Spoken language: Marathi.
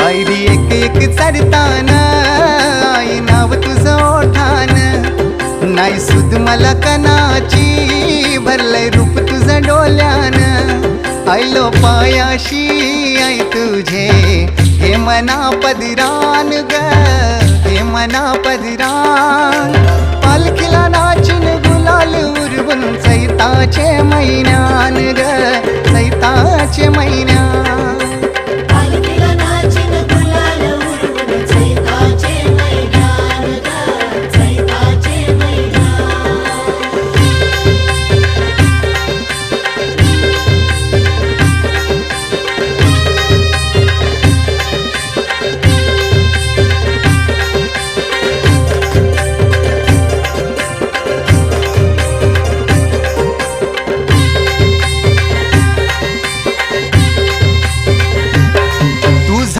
आयरी एक एक चढतान आई नाव तुझं ओठान नाही सुद मला कणाची भरलंय रूप तुझं डोल्यान आयलो पायाशी आई तुझे हे मना पदिरान ग हे मना पदिरान पालखीला नाचिन गुलाल उरवून चैताचे महिन्यान ग चैताचे महिन्यान